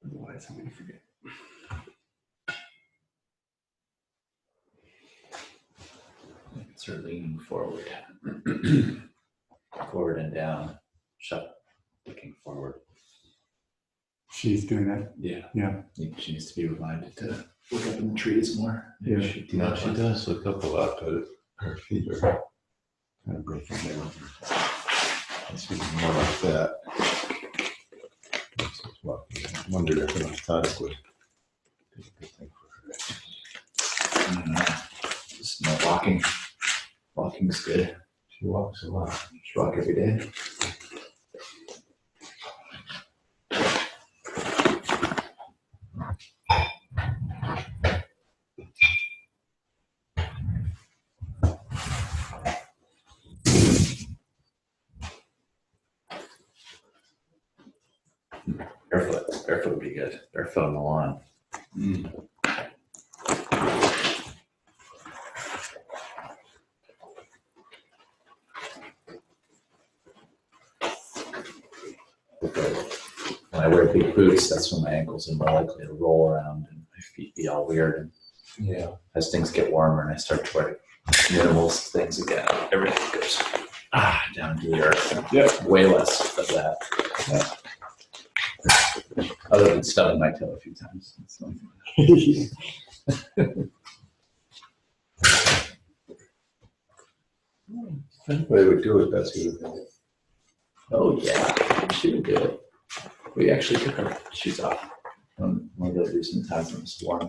Otherwise, I'm going to forget. Start leaning forward. Forward and down. Shut. Looking forward. She's doing that? Yeah. Yeah. She needs to be reminded to look up in the trees more. Yeah. She does look up a lot, but her feet are kind of broken down. She's more like that. I wondered if an orthotic would be a good thing for her. I don't know. Just no walking. Walking's good. She walks a lot. She walk every day. Barefoot would be good. Barefoot on the lawn. When I wear big boots, that's when my ankles are more likely to roll around and my feet be all weird. And Yeah. as things get warmer and I start to wear minimal things again, everything goes down to the earth. Yeah. Way less of that. Yeah. Other than stubbing my toe a few times. That's the only thing. Anybody would do it, that's good. Oh yeah, she would do it. We actually took our shoes off on one of those recent times when it was warm.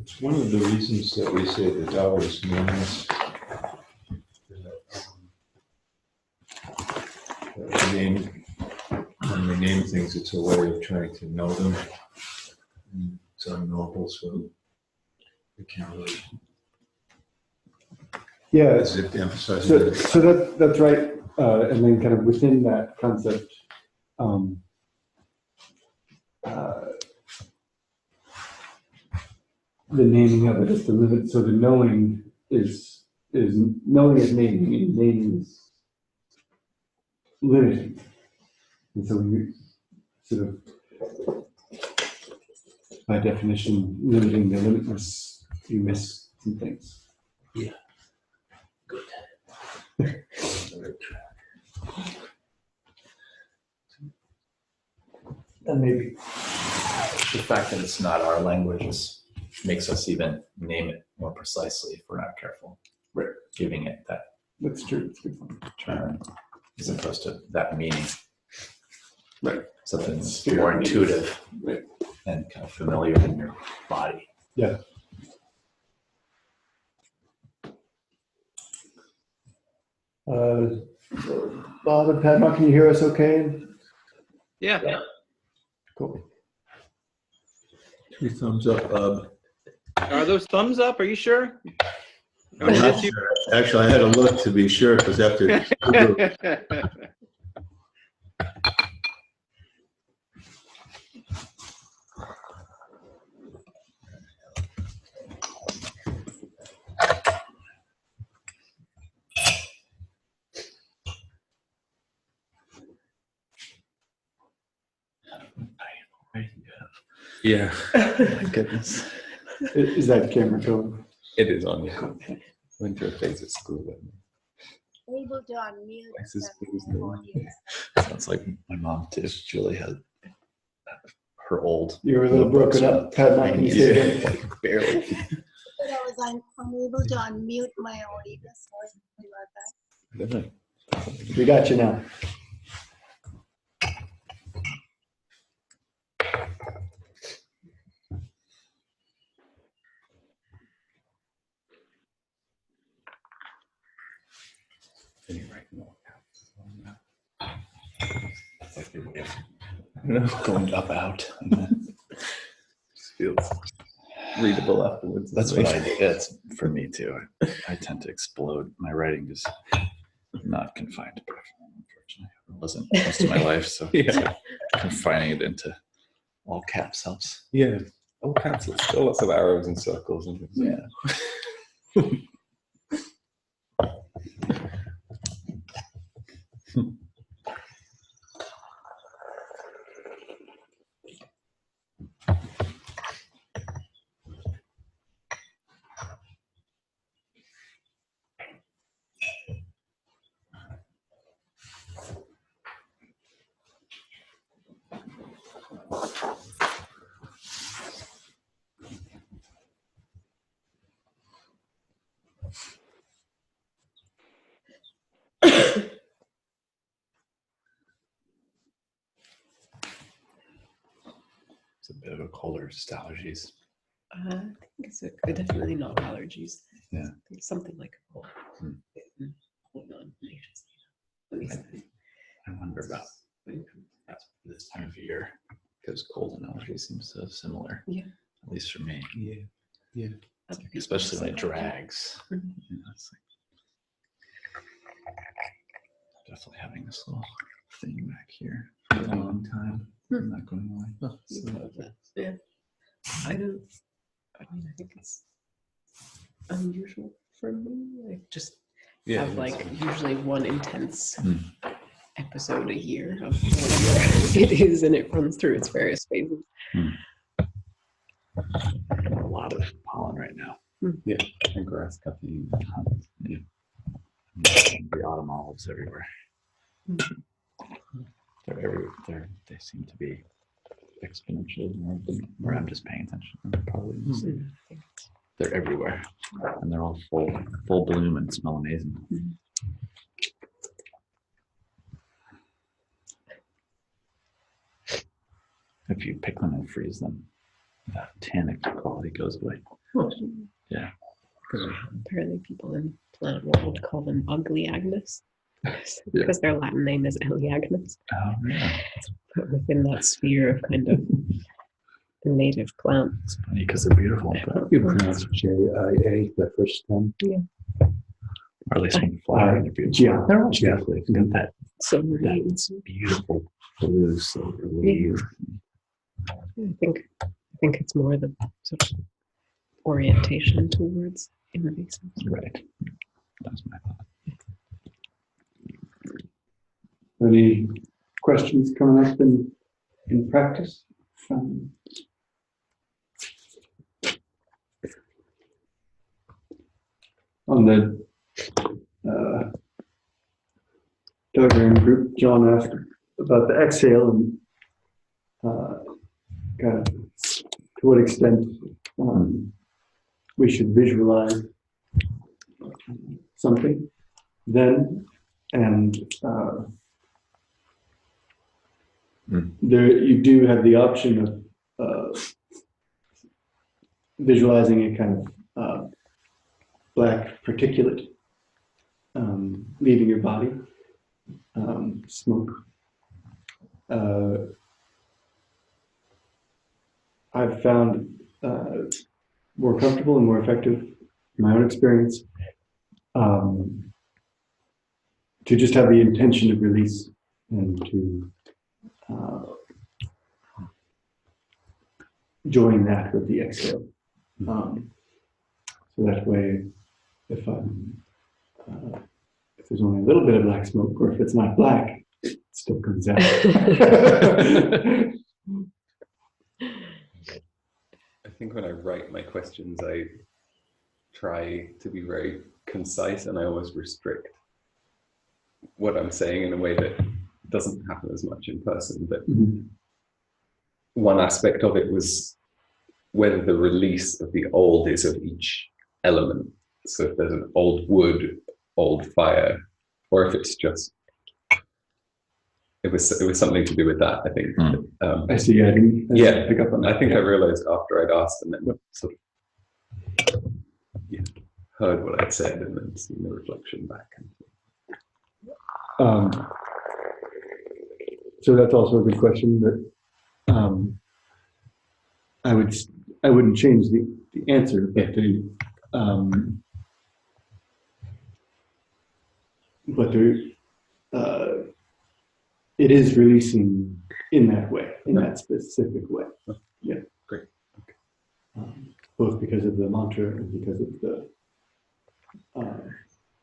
It's one of the reasons that we say the Tao is nameless. When we name things, it's a way of trying to know them. And it's unknowable, so we can't really. Yeah. As if emphasizing So that's right. And then kind of within that concept, the naming of it is the limit. So the knowing is knowing is naming, and naming is limiting. And so we sort of, by definition, limiting the limitless, you miss some things. Yeah. Good. And maybe the fact that it's not our language makes us even name it more precisely if we're not careful. Right. Giving it that That's true. It's good fun. term as opposed to that meaning. Right. Something Spirit more meanings. intuitive Right. and kind of familiar in your body. Yeah. Bob and Padma, can you hear us okay? Yeah. Cool. 2 thumbs up, Bob. Are those thumbs up? Are you sure? I'm not sure. Actually, I had to look to be sure because after. Yeah. My goodness. Is that camera going? It is on you. Went to a phase of school. Able to unmute. This is the who's the- audience. Sounds like my mom too. Julie had her old. You were a little broken up. Padma, can you say again? Like barely. But I was unable to unmute my audio. Sorry about that. We got you now. It's like going up out. Just feels readable afterwards. That's what I do. It's for me too. I tend to explode. My writing is not confined to peripheral, unfortunately. It wasn't most of my life, so Yeah. confining it into all caps helps. Yeah. all kinds of still lots of arrows and circles and things. Yeah. It's a bit of a cold or just allergies. I think it's definitely not allergies. Yeah. It's something like a cold. Hmm. Hold on. Let me see. I wonder about that's this time of year because cold and allergies seems so similar. Yeah. At least for me. Yeah. Other people Especially when say it drags. Mhm. You know, it's like definitely having this little thing back here for a long time. Hmm. Not going away. Oh, You so can have that. Yeah. I think it's unusual for me. I just yeah, have like usually one intense Hmm. episode a year of whatever it is, and it runs through its various phases. A lot of pollen right now. and grass cutting. Yeah. The autumn olives everywhere. They're everywhere. They seem to be exponentially more than where I'm just paying attention. Probably just- they're everywhere, and they're all full bloom and smell amazing. If you pick them and freeze them, that tannic quality goes away. Yeah. Apparently, people in plant world call them ugly Agnes because their Latin name is Eleagnus. Oh yeah. But within that sphere of kind of the native plant. It's funny because they're beautiful, but You pronounce J-I-A, the first time. or at least when they flower, they're beautiful. Yeah, They're all beautiful. It's got that So it's, beautiful blue silver leaf. I think it's more the sort of orientation towards invasive. Right. That's my thought. Any questions coming up in practice? On the diagram group, John asked about the exhale and kind of to what extent we should visualize something then, and there you do have the option of visualizing a kind of black particulate leaving your body, smoke. I've found more comfortable and more effective in my own experience to just have the intention of release and to join that with the exhale. So that way, if there's only a little bit of black smoke, or if it's not black, it still comes out. I think when I write my questions, I try to be very concise, and I always restrict what I'm saying in a way that doesn't happen as much in person. But one aspect of it was whether the release of the old is of each element. So if there's an old wood, old fire, or if it's just, it was something to do with that, I think. I see. I didn't pick up on that. I think I realized after I'd asked, and then sort of heard what I'd said, and then seen the reflection back. So that's also a good question. That I wouldn't change the answer, but it is releasing in that way, in that specific way. Yeah. Great. because of the mantra and because of the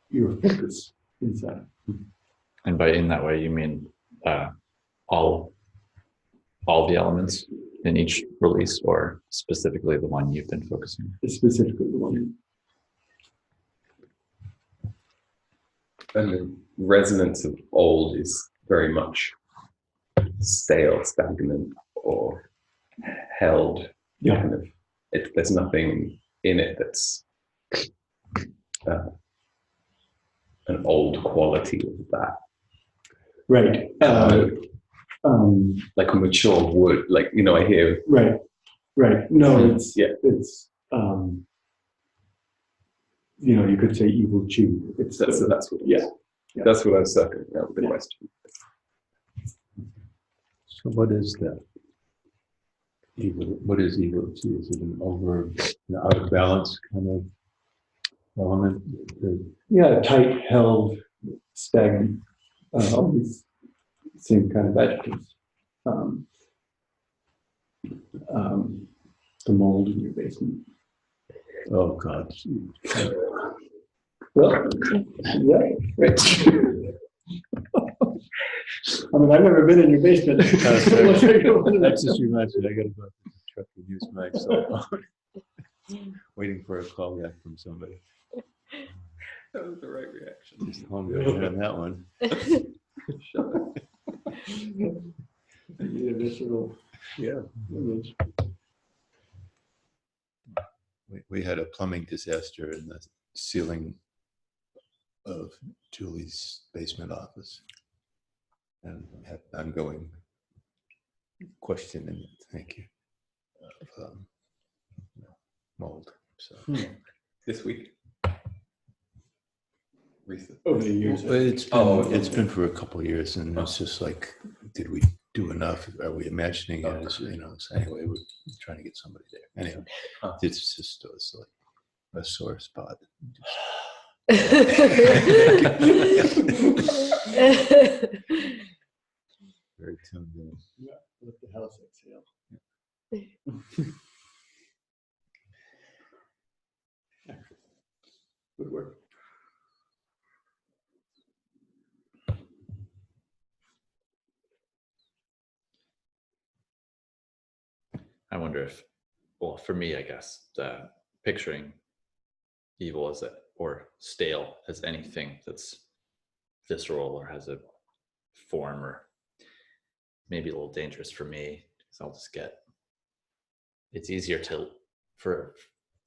your focus inside. And by in that way, you mean all the elements in each release, or specifically the one you've been focusing on? It's specifically the one. And the resonance of old is very much stale, stagnant, or held. Yeah. Kind of. There's nothing in it that's an old quality of that. Right. Like a mature wood. Like, you know, I hear. Right. No, it's you know, you could say evil chew. It's That's what. Yeah. That's what I was circling around with the question. So what is that? Evil. What is evil? Is it an out of balance kind of element? Yeah, tight, held, stagnant, all these same kind of adjectives. The mold in your basement. Oh God. Well, yeah, right. I mean, I've never been in your basement. That's just reminds me. I got to go to the truck and use my cell phone. Waiting for a call back from somebody. That was the right reaction. Just hung right on that one. Shut up. The visceral image. We had a plumbing disaster in the ceiling of Julie's basement office, and had ongoing questioning. Thank you. Of, mold. So This week. Recent. Over the years. well, it's been for a couple of years, and it's just like, did we do enough? Are we imagining it? As, you know. So anyway, we're trying to get somebody there. Anyway, it's just it's like a sore spot. Very tuned in. Yeah, let the house exhale. Good work. I wonder if, well, for me, I guess, picturing evil as or stale as anything that's visceral or has a form, or maybe a little dangerous for me, because I'll just it's easier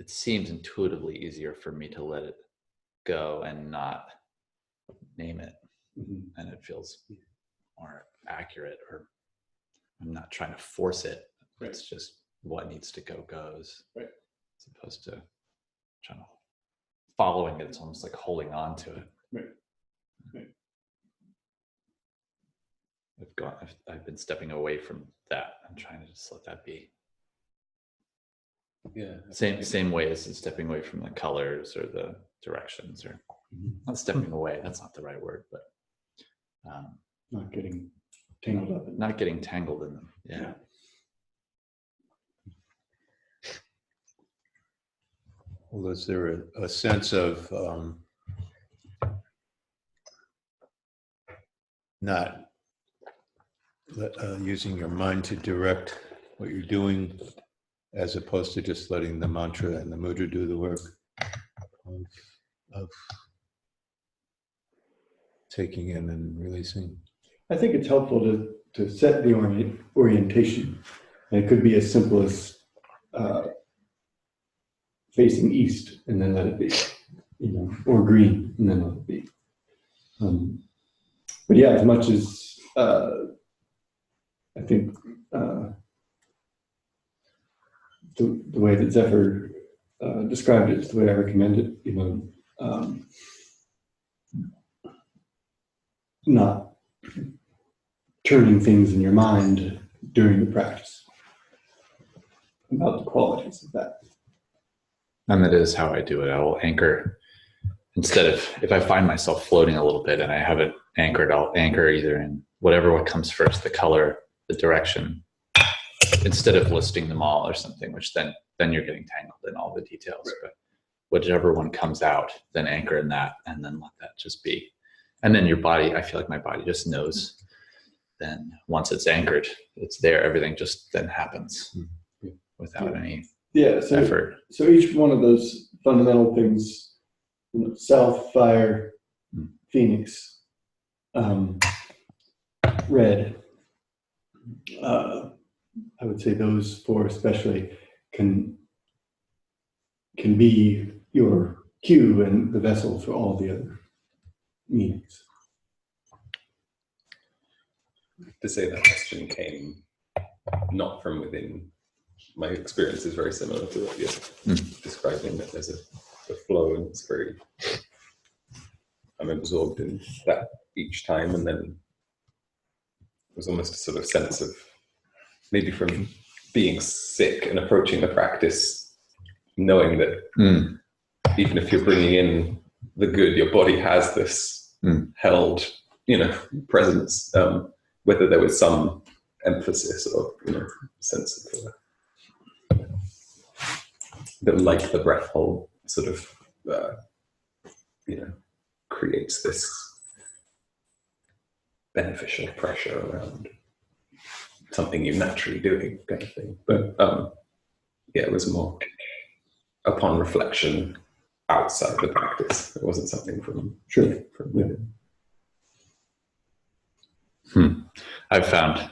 it seems intuitively easier for me to let it go and not name it. Mm-hmm. And it feels more accurate, or I'm not trying to force it. Right. It's just what needs to go goes. Right. As opposed to trying to following it. It's almost like holding on to it. Right. I've been stepping away from that and trying to just let that be. Yeah. Same way as stepping away from the colors or the directions, or not stepping away. That's not the right word, but Not getting tangled up. not getting tangled in them. Yeah. Well, is there a sense of not using your mind to direct what you're doing, as opposed to just letting the mantra and the mudra do the work of taking in and releasing? I think it's helpful to set the orientation. And it could be as simple as facing east and then let it be, you know, or green and then let it be. But yeah, as much as I think the way that Zephyr described it is the way I recommend it, you know, not turning things in your mind during the practice about the qualities of that. And that is how I do it. I will anchor, instead of, if I find myself floating a little bit and I have it anchored, I'll anchor either in what comes first, the color, the direction, instead of listing them all or something, which then you're getting tangled in all the details. But whichever one comes out, then anchor in that, and then let that just be. And then your body, I feel like my body just knows. Then once it's anchored, it's there. Everything just then happens without any effort. So each one of those fundamental things, south, fire, phoenix, red, I would say those four especially can be your cue and the vessel for all the other meanings. To say that question came not from within. My experience is very similar to what you're describing, that there's a flow and it's very, I'm absorbed in that each time, and then it was almost a sort of sense of maybe from being sick and approaching the practice, knowing that even if you're bringing in the good, your body has this held, presence, whether there was some emphasis or, sense of that, like the breath hold sort of, creates this beneficial pressure around something you're naturally doing, kind of thing. But it was more upon reflection outside the practice. It wasn't something from within. I've found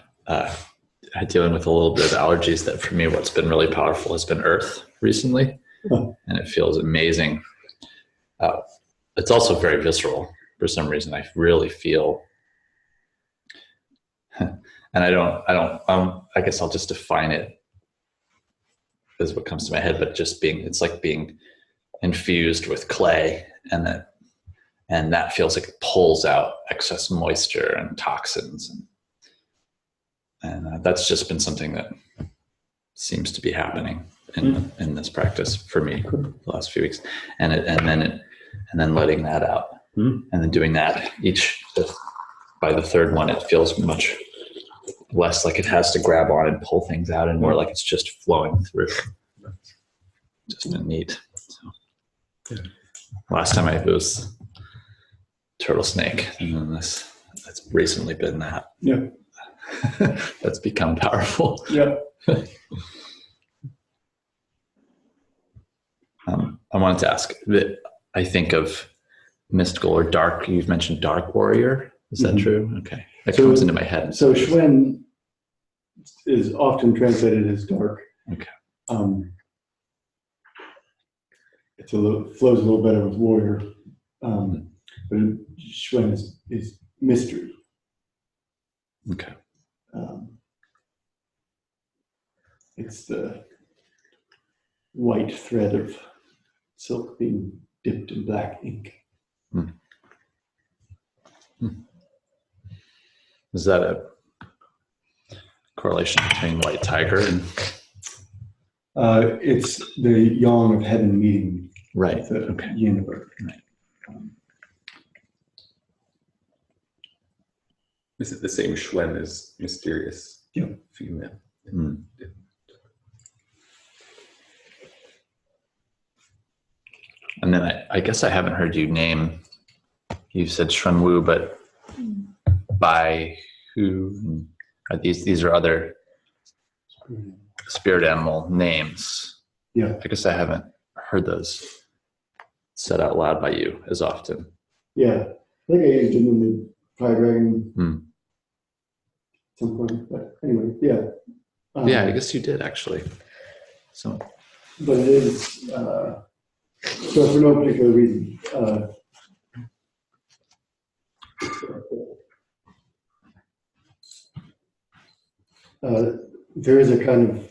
dealing with a little bit of allergies that for me what's been really powerful has been earth recently, and it feels amazing. It's also very visceral for some reason. I really feel, and I guess I'll just define it as what comes to my head, but just it's like being infused with clay, and that feels like it pulls out excess moisture and toxins, and that's just been something that seems to be happening in this practice for me the last few weeks, and then letting that out, and then doing that by the third one, it feels much less like it has to grab on and pull things out, and more like it's just flowing through. Just been neat. So, last time it was turtle snake, and then that's recently been that. Yeah. That's become powerful. Yeah. I wanted to ask that I think of mystical or dark. You've mentioned dark warrior. Is that true? Okay. That comes into my head. So Shwen is often translated as dark. Okay. Flows a little better with warrior, but Shwen is mystery. Okay. It's the white thread of silk being dipped in black ink. Is that a correlation between white tiger and? It's the yang of heaven meeting Right. the yin of earth. Right. Is it the same Shwen as mysterious female? And then I guess I haven't heard you name. You said Shunwu, but by who? These are other spirit animal names. Yeah. I guess I haven't heard those said out loud by you as often. Yeah. I think I used them in the Fire Dragon at some point. But anyway, yeah. Yeah, I guess you did actually. So. But it is, so for no particular reason. There is a kind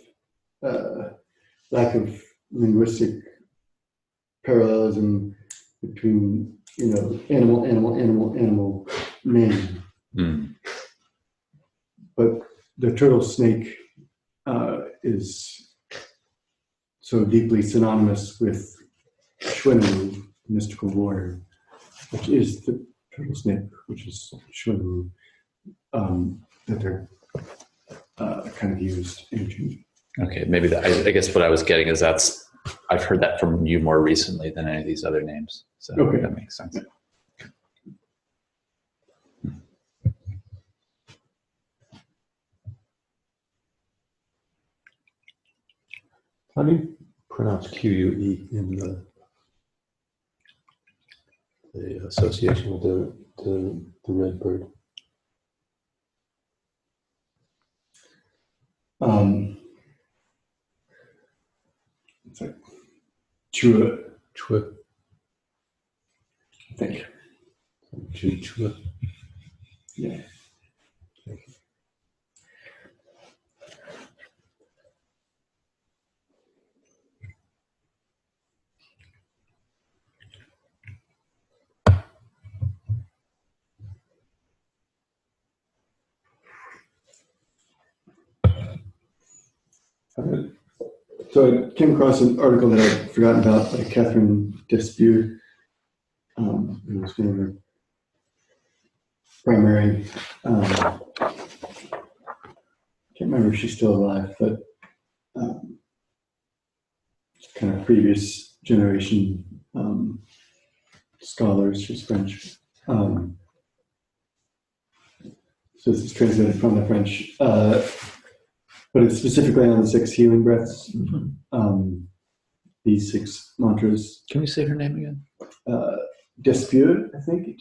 of lack of linguistic parallelism between, animal name. But the turtle snake is so deeply synonymous with Shwenwu, mystical warrior, which is the turtle snake, which is Shwenwu, that they're kind of used interchangeably. Okay, maybe that. I guess what I was getting is I've heard that from you more recently than any of these other names. So Okay. that makes sense. How do you pronounce QUE in the association with the red bird? It's like Chua, Chua. I think. Chua. Yeah. So I came across an article that I'd forgotten about by Catherine Desbieux. It was one of her primary, can't remember if she's still alive, but kind of previous generation scholars, she's French. So this is translated from the French. But it's specifically on the 6 healing breaths. These 6 mantras. Can we say her name again? Despeaux, I think.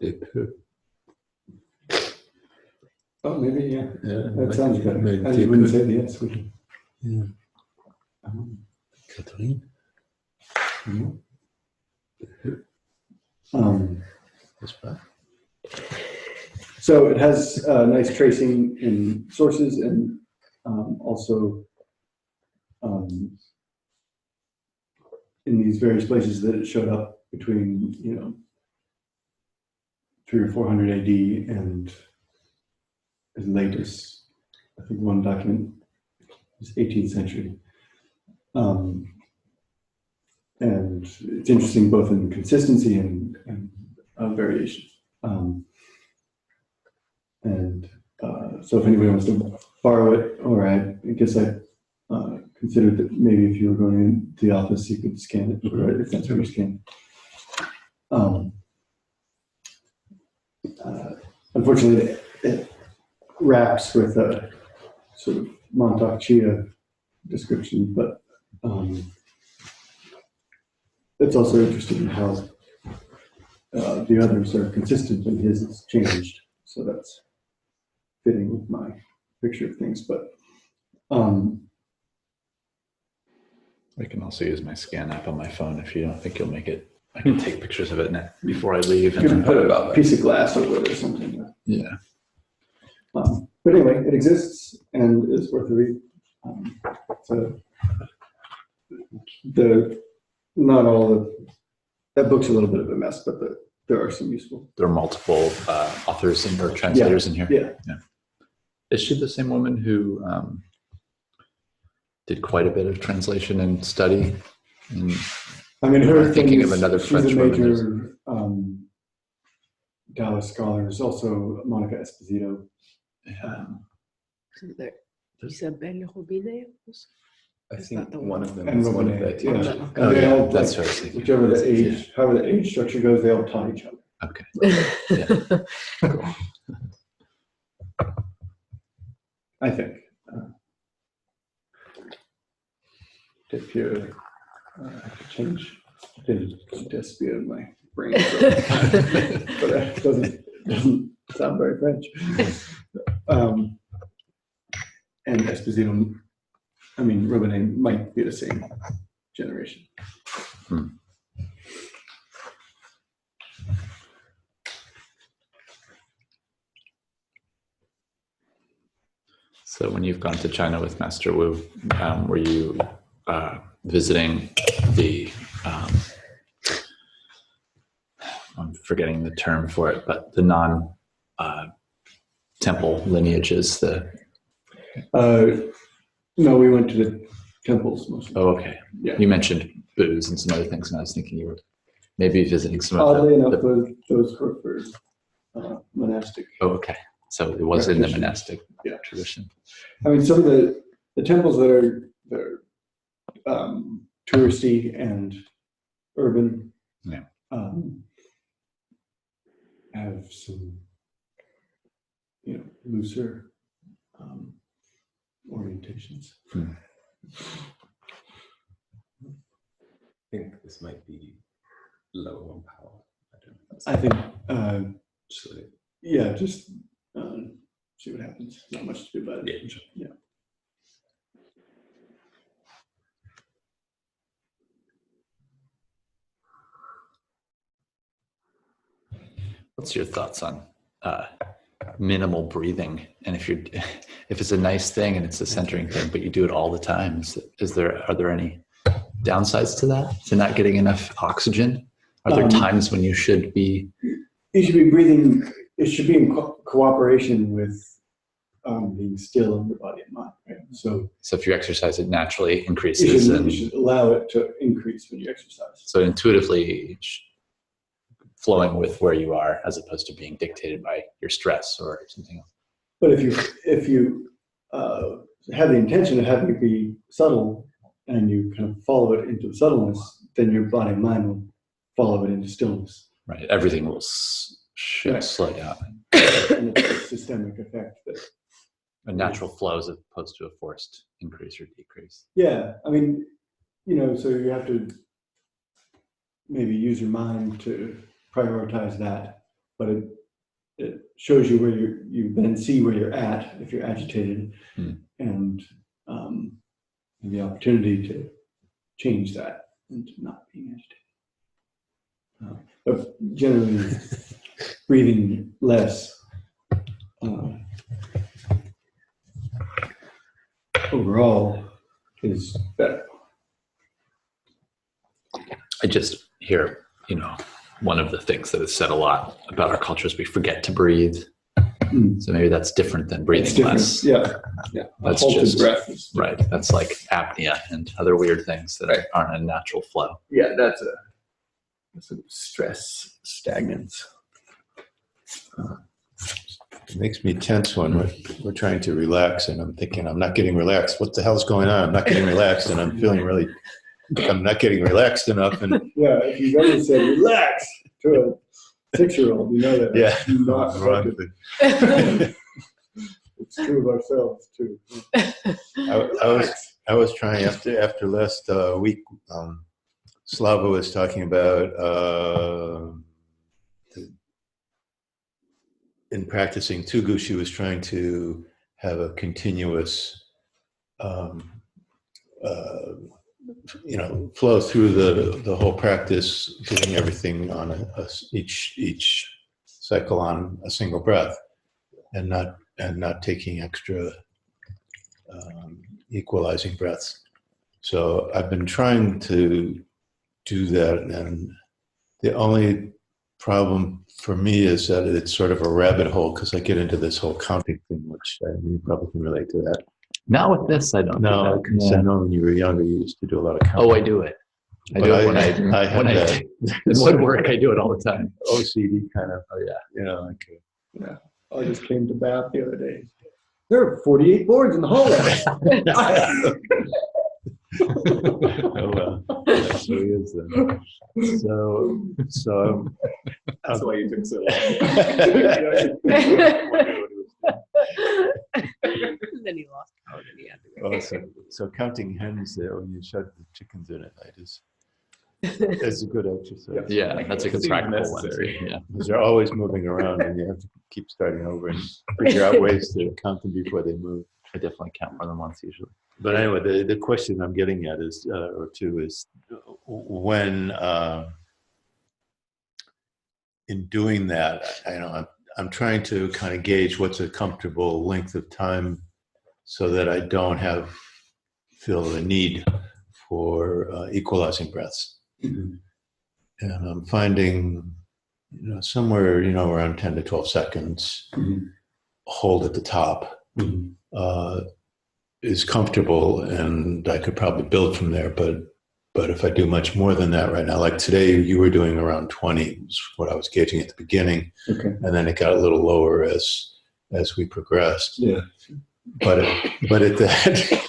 Despeux. Oh, maybe, yeah. That sounds better. I just wouldn't say the S. Yeah. Catherine. That's fine. So it has nice tracing in sources and also in these various places that it showed up between 300 or 400 AD and as late as, I think one document is 18th century. And it's interesting both in consistency and variation. So if anybody wants to borrow it, or I guess I considered that maybe if you were going into the office, you could scan it, or if that's where you scan. Unfortunately, it wraps with a sort of Montauk Chia description, but it's also interesting in how the others are consistent and his has changed. So that's fitting with my picture of things. But I can also use my scan app on my phone if you don't think you'll make it. I can take pictures of it before I leave. you can put a piece of glass over it or something. Yeah. But anyway, it exists and is worth a read. So not all of that book's a little bit of a mess, but there are some useful. There are multiple authors or translators in here. Yeah. Is she the same woman who did quite a bit of translation and study? I mean, her I'm thinking of another she's French a woman. major Taoist scholar. There's also Monica Esposito. Isn't there Isabelle Robinet? I Is think that the one of them And is one of Robinet, the yeah. teachers. And Oh, they yeah, all, that's like, what I was thinking. whichever the age, however the age structure goes, they all taught each other. Okay. I think. If you I have to change the Desbieux in my brain, but it doesn't sound very French. And Esposito, I mean, Robinet might be the same generation. So when you've gone to China with Master Wu, were you visiting the, I'm forgetting the term for it, but the non-temple lineages? No, we went to the temples mostly. Oh, okay. Yeah. You mentioned booths and some other things, and I was thinking you were maybe visiting some of Oddly enough, the those were for monastic. Oh, okay. So it was in the Practitioners. monastic Yeah. tradition. I mean, some of the temples that are touristy and urban, Yeah. have some, looser orientations. I think this might be low on power. I don't know. I think, So, yeah, just see what happens. Not much to do about it. Yeah. What's your thoughts on minimal breathing? And if it's a nice thing and it's a centering thing, but you do it all the time, are there any downsides to that? To not getting enough oxygen? Are there times when you should be? You should be breathing. It should be in cooperation with being still in your body and mind. Right? So if you exercise, it naturally you increases, you should allow it to increase when you exercise. So intuitively flowing with where you are, as opposed to being dictated by your stress or something else. But if you have the intention of having it be subtle, and you kind of follow it into subtleness, then your body and mind will follow it into stillness. Right. Everything should slow down. And it's a systemic effect that A natural flow as opposed to a forced increase or decrease. Yeah, I mean, so you have to maybe use your mind to prioritize that, but it shows you where you then see where you're at if you're agitated, and the opportunity to change that into not being agitated. But generally, breathing less overall is better. I just hear, one of the things that is said a lot about our culture is we forget to breathe. So maybe that's different than breathing less. Yeah. That's halted breath is right. That's like apnea and other weird things that aren't a natural flow. Yeah, that's a stress stagnance. It makes me tense when we're trying to relax, and I'm thinking, I'm not getting relaxed. What the hell's going on? I'm not getting relaxed, and I'm feeling really, I'm not getting relaxed enough. And if you've ever said relax to a 6-year-old, you know that. Yeah, Not wrong effective. It's true of ourselves too. I was trying after last week. Slava was talking about in practicing Tugu, she was trying to have a continuous, flow through the whole practice, doing everything on each cycle on a single breath, and not taking extra equalizing breaths. So I've been trying to do that, and the only problem for me is that it's sort of a rabbit hole, because I get into this whole counting thing, which you probably can relate to that. Not with this, I don't. No, because I know when you were younger, you used to do a lot of counting. Oh, I do it. I do it when I in woodwork. I do it all the time. OCD kind of. Oh yeah. I just came to Bath the other day. There are 48 boards in the hallway. Oh well, that's what it is then. So that's why you took so long. And then he lost count and he had to go. So counting hens there when you shove the chickens in it, it's a good exercise. Yeah, that's a good practical one. Necessary. Yeah. Because they're always moving around, and you have to keep starting over and figure out ways to count them before they move. I definitely count more than once usually. But anyway, the question I'm getting at is, when in doing that, I'm trying to kind of gauge what's a comfortable length of time, so that I don't feel the need for equalizing breaths. Mm-hmm. And I'm finding, somewhere, around 10 to 12 seconds, hold at the top. Is comfortable, and I could probably build from there. But But if I do much more than that right now, like today, you were doing around 20, is what I was gauging at the beginning, Okay. and then it got a little lower as we progressed. Yeah. But at that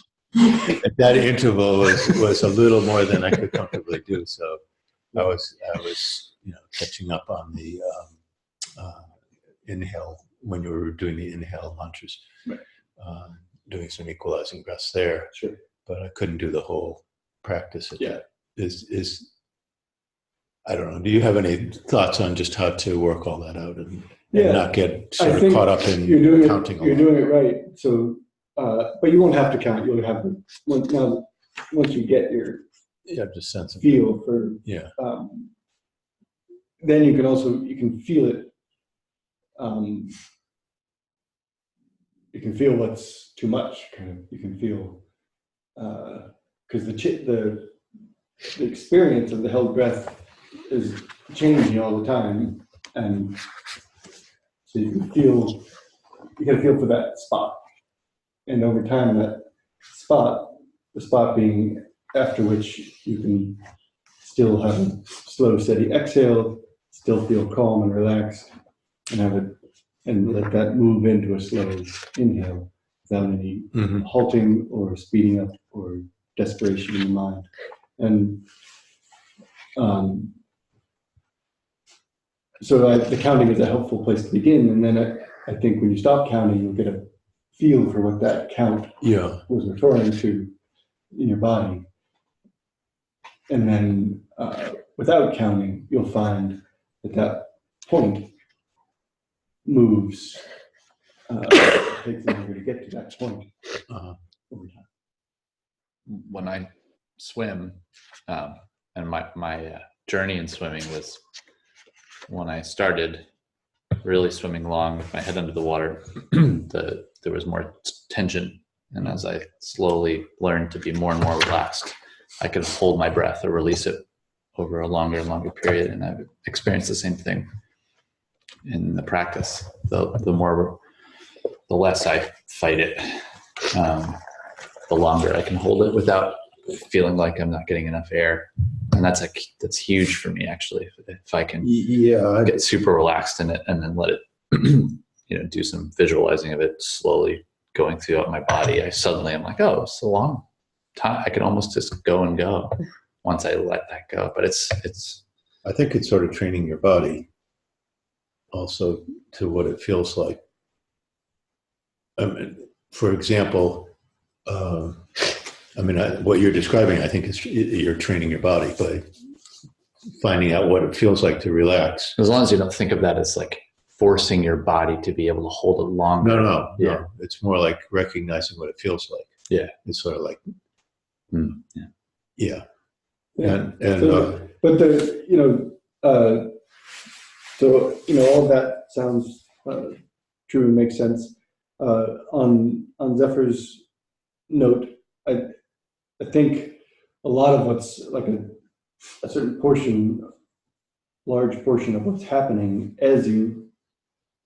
at that interval was a little more than I could comfortably do. So I was catching up on the inhale when you were doing the inhale mantras, right. Doing some equalizing breaths there. Sure. But I couldn't do the whole practice. Yeah. Is I don't know. Do you have any thoughts on just how to work all that out and not get sort of caught up in counting? You're doing it right. So, but you won't have to count. You'll have once you get your just sense of feel for then you can feel it. You can feel what's too much. You can feel because the experience of the held breath is changing all the time, and so you got to feel for that spot, and over time the spot being after which you can still have a slow, steady exhale, still feel calm and relaxed, and let that move into a slow inhale without any halting or speeding up or desperation in the mind. And so the counting is a helpful place to begin. And then I think when you stop counting, you'll get a feel for what that count was referring to in your body. And then without counting, you'll find that point moves. It takes longer to get to that point over time. When I swim, and my journey in swimming was when I started really swimming long with my head under the water, there was more tension. And as I slowly learned to be more and more relaxed, I could hold my breath or release it over a longer and longer period. And I've experienced the same thing in the practice. The less I fight it, the longer I can hold it without feeling like I'm not getting enough air. And that's huge for me, actually. If I can get super relaxed in it and then let it, do some visualizing of it slowly going throughout my body, I'm like, oh, it's a long time. I can almost just go and go once I let that go. But it's. I think it's sort of training your body also to what it feels like. I mean, for example, what you're describing, I think is you're training your body by finding out what it feels like to relax. As long as you don't think of that as like forcing your body to be able to hold it longer. No. It's more like recognizing what it feels like. Yeah. It's sort of like, yeah. And all that sounds true and makes sense. On Zephyr's note, I think a lot of what's like a certain large portion of what's happening as you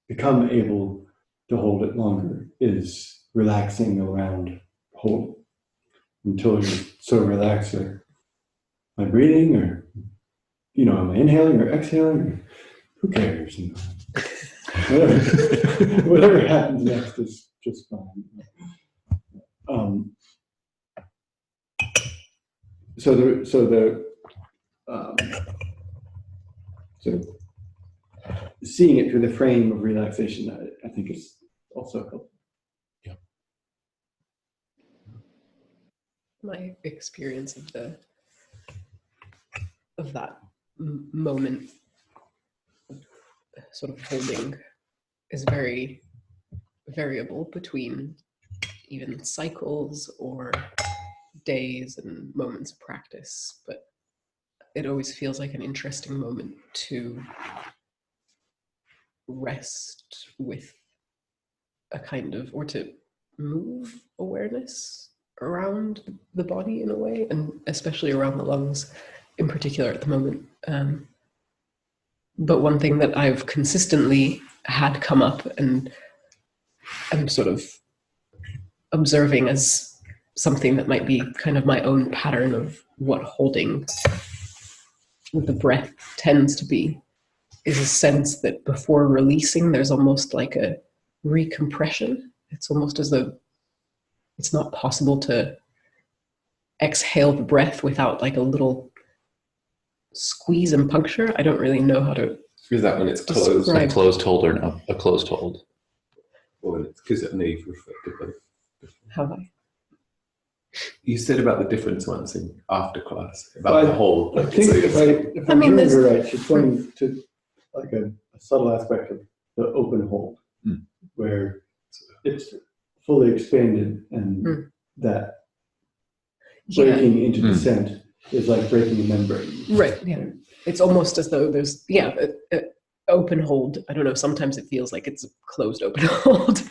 become able to hold it longer is relaxing around hold until you're so relaxed. Am I breathing, or am I inhaling or exhaling? Or who cares? Whatever happens next is just fine. So seeing it through the frame of relaxation, I think is also helpful. Yeah. My experience of that moment, sort of holding, is very variable between even cycles or days and moments of practice, but it always feels like an interesting moment to rest with a kind of, or to move awareness around the body in a way, and especially around the lungs in particular at the moment. But one thing that I've consistently had come up and I'm sort of observing as something that might be kind of my own pattern of what holding the breath tends to be, is a sense that before releasing, there's almost like a recompression. It's almost as though it's not possible to exhale the breath without like a little squeeze and puncture. I don't really know how to. Is that when it's closed? Describe. A closed hold or no? A closed hold. Or because I know you've reflected both. Have I? You said about the difference once in after class about the whole. I think if I'm hearing her right, she's pointing to like a subtle aspect of the open hold, where it's fully expanded, and that breaking into descent is like breaking a membrane. Right. Yeah. It's almost as though there's open hold. I don't know. Sometimes it feels like it's a closed open hold,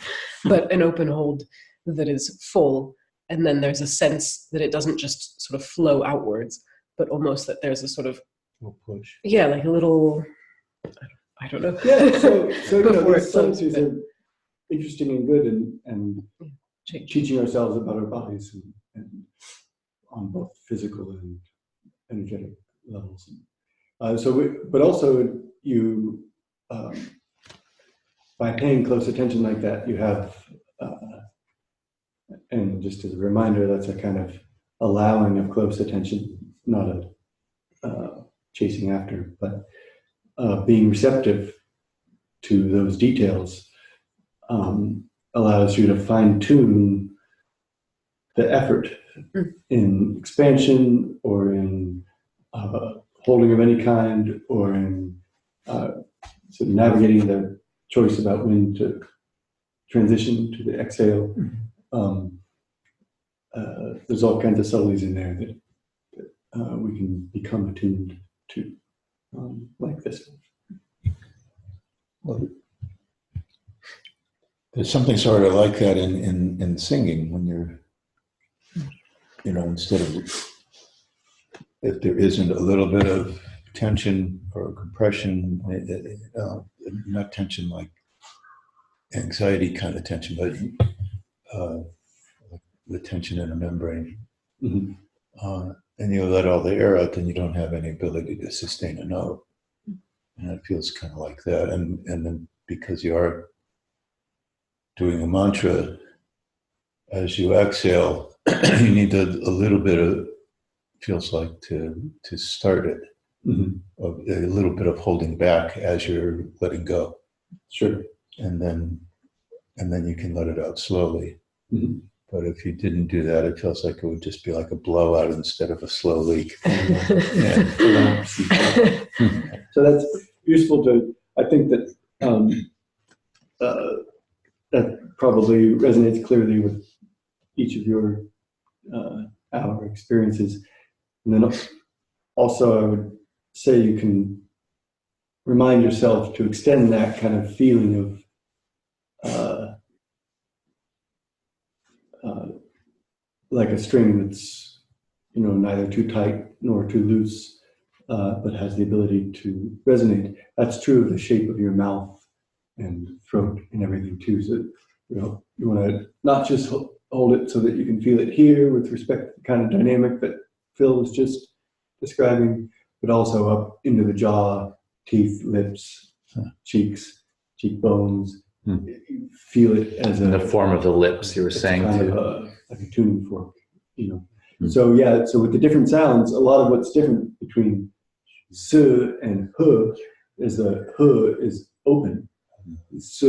but an open hold that is full. And then there's a sense that it doesn't just sort of flow outwards, but almost that there's a sort of push. Yeah, like a little. I don't know. Yeah. So Before these it flows, subtleties are interesting and good, and teaching ourselves about our bodies and on both physical and energetic levels. But also you, by paying close attention like that, you have, and just as a reminder, that's a kind of allowing of close attention, not a chasing after, but being receptive to those details allows you to fine tune the effort in expansion or in holding of any kind, or in sort of navigating the choice about when to transition to the exhale. There's all kinds of subtleties in there that we can become attuned to, like this. Well, there's something sort of like that in singing, when you're, instead of, if there isn't a little bit of tension or compression, not tension like anxiety kind of tension, but the tension in a membrane, and you let all the air out, then you don't have any ability to sustain a note. And it feels kind of like that. And then because you are doing a mantra, as you exhale, you need a little bit of, feels like, to start it, of a little bit of holding back as you're letting go. Sure. And then you can let it out slowly. But if you didn't do that, it feels like it would just be like a blowout instead of a slow leak. So that's useful to, I think that that probably resonates clearly with each of your our experiences. And then also I would say you can remind yourself to extend that kind of feeling of like a string that's neither too tight nor too loose, but has the ability to resonate. That's true of the shape of your mouth and throat and everything too. So you want to not just hold it so that you can feel it here with respect to the kind of dynamic that Phil was just describing, but also up into the jaw, teeth, lips, cheeks, cheekbones. You feel it as in the form of the lips, you were saying kind too. of like a tuning fork, So so with the different sounds, a lot of what's different between s and h is the h is open. S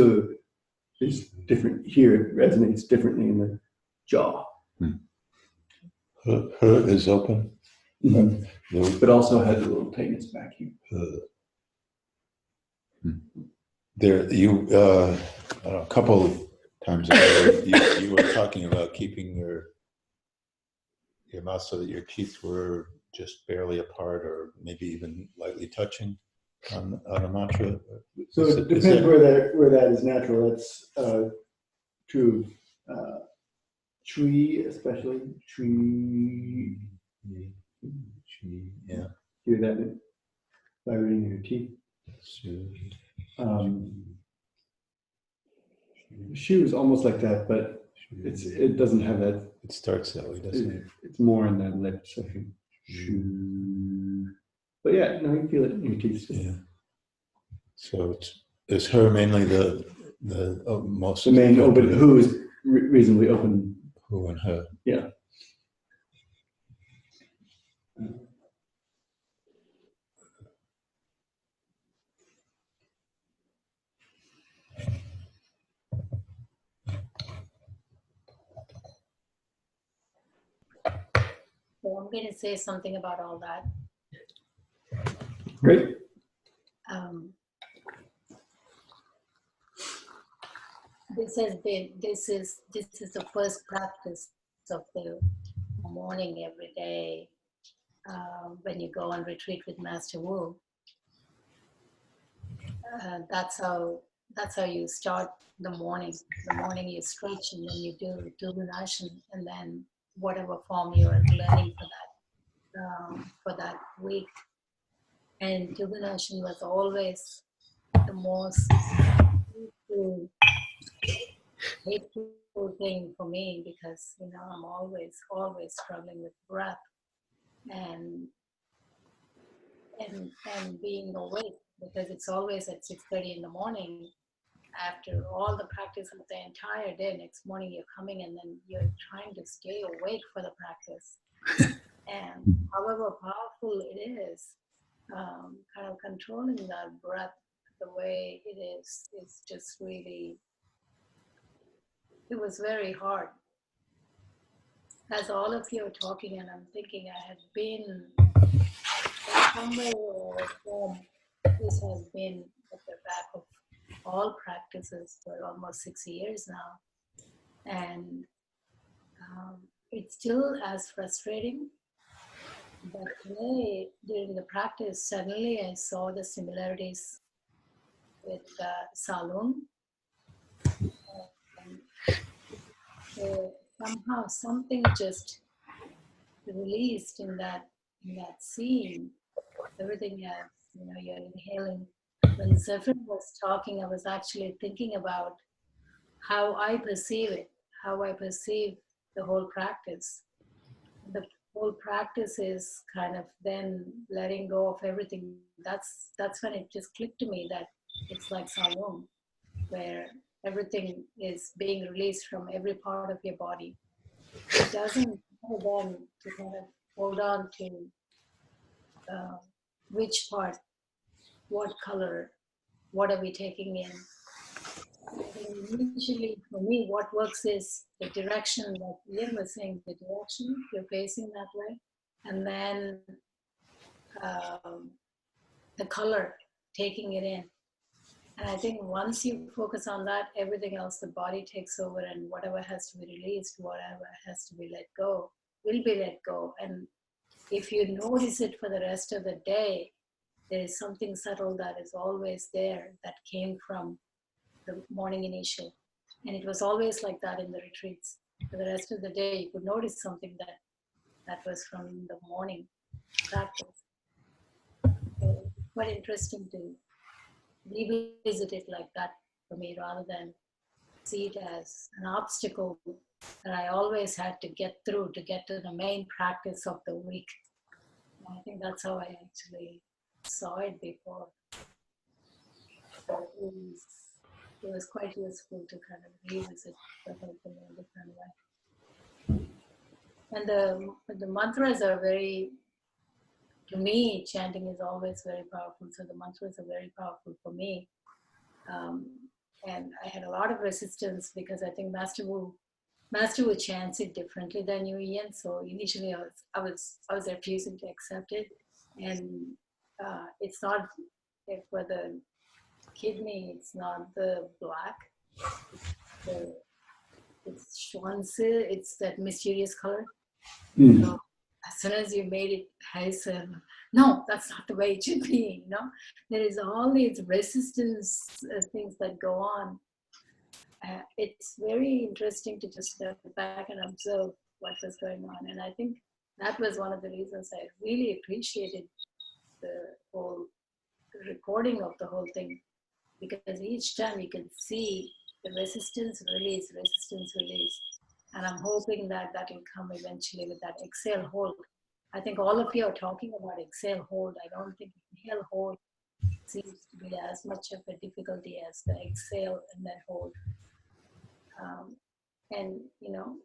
is different here; it resonates differently in the jaw. H is open, but also has a little tightness back here. There, a couple of times ago, you were talking about keeping your mouth so that your teeth were just barely apart, or maybe even lightly touching on a mantra. So it depends where that is natural. That's true of tree, especially tree. Yeah. Hear that vibrating your teeth. Shoe is almost like that, but it doesn't have that. It starts that way, doesn't it? It's more in the lip section. But yeah, no, you feel it in your teeth. Yeah. So is her mainly the most The main open, who is reasonably open. who and her? Yeah. So I'm going to say something about all that. Great. This is the first practice of the morning every day when you go on retreat with Master Wu. That's how you start the morning. The morning you stretch and then you do Dubunashan, and then whatever form you are learning for that week. And Dubunashan was always the most hateful thing for me, because I'm always struggling with breath and being awake, because it's always at 6:30 in the morning. After all the practice of the entire day, next morning you're coming and then you're trying to stay awake for the practice. And however powerful it is, kind of controlling that breath the way it is just really, it was very hard. As all of you are talking, and I'm thinking I had been in some way or form, this has been at the back of all practices for almost 6 years now. And it's still as frustrating. But today, during the practice, suddenly I saw the similarities with Salun. Somehow something just released in that scene. Everything else, you're inhaling. When Zephyr was talking, I was actually thinking about how I perceive it, how I perceive the whole practice. The whole practice is kind of then letting go of everything. That's when it just clicked to me that it's like Salon, where everything is being released from every part of your body. It doesn't matter then to kind of hold on to which part, what color, what are we taking in. Usually for me, what works is the direction, like Ian was saying, the direction you're facing that way, and then the color, taking it in. And I think once you focus on that, everything else, the body takes over, and whatever has to be released, whatever has to be let go, will be let go. And if you notice it for the rest of the day, there is something subtle that is always there that came from the morning initial. And it was always like that in the retreats. For the rest of the day, you could notice something that was from the morning practice. So it's quite interesting to revisit it like that for me, rather than see it as an obstacle that I always had to get through to get to the main practice of the week. And I think that's how I actually saw it before. So it was quite useful to kind of revisit the whole thing in a different way. And the mantras are very, to me, chanting is always very powerful. So the mantras are very powerful for me. And I had a lot of resistance because I think Master Wu chants it differently than you, Ian. So initially I was refusing to accept it. And it's not for the kidney, it's not the black, it's Schwanze, it's that mysterious color. So as soon as you made it, I said, no, that's not the way it should be, There is all these resistance things that go on. It's very interesting to just step back and observe what was going on. And I think that was one of the reasons I really appreciated the whole recording of the whole thing, because each time you can see the resistance release, and I'm hoping that that will come eventually with that exhale hold. I think all of you are talking about exhale hold. I don't think inhale hold seems to be as much of a difficulty as the exhale and then hold. And you know,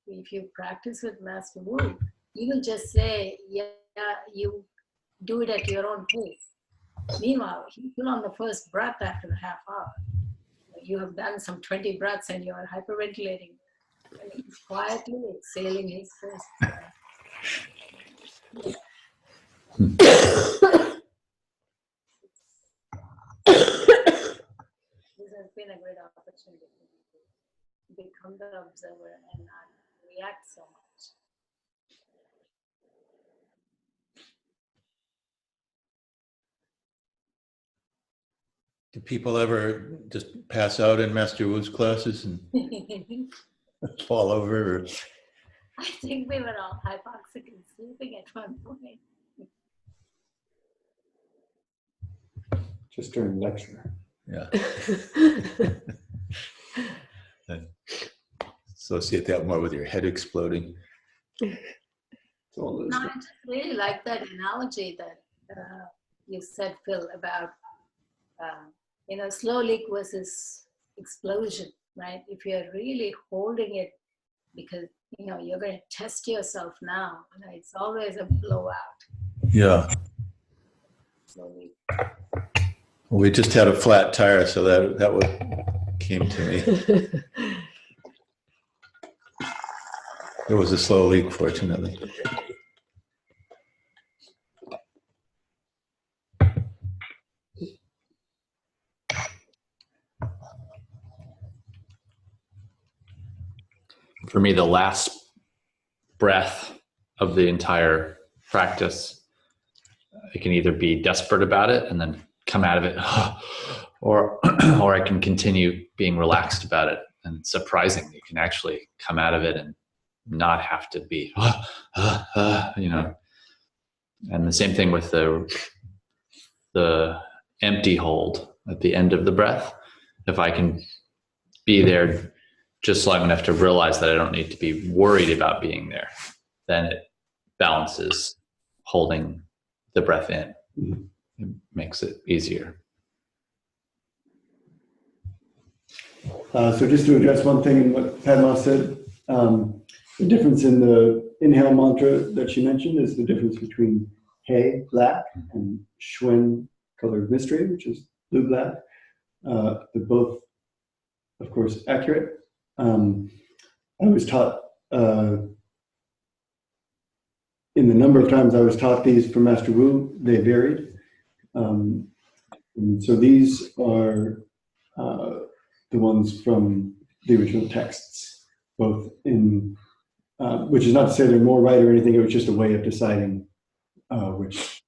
if you practice with Master Wu, you will just say, yeah, you do it at your own pace. Meanwhile, he put on the first breath after the half hour. You have done some 20 breaths and you are hyperventilating. And he's quietly exhaling his first breath. This has been a great opportunity to become the observer and not react so much. Do people ever just pass out in Master Wu's classes and fall over? Or? I think we were all hypoxic and sleeping at one point. Just during lecture. Yeah. I associate that more with your head exploding. It's all those No, I just really like that analogy that you said, Phil, about you know, slow leak versus explosion, right? If you're really holding it because you know you're going to test yourself now, you know, it's always a blowout. Yeah. Slow leak. Well, we just had a flat tire, so that what came to me. It was a slow leak, fortunately. For me, the last breath of the entire practice, I can either be desperate about it and then come out of it, or I can continue being relaxed about it. And surprisingly, you can actually come out of it and not have to be, you know. And the same thing with the empty hold at the end of the breath. If I can be there just long enough to realize that I don't need to be worried about being there, then it balances holding the breath in. Mm-hmm. It makes it easier. So just to address one thing in what Padma said, the difference in the inhale mantra that she mentioned is the difference between He, black, and Shuen, colored mystery, which is blue black. They're both, of course, accurate. I was taught, in the number of times I was taught these from Master Wu, they varied. And so these are the ones from the original texts, both in, which is not to say they're more right or anything, it was just a way of deciding which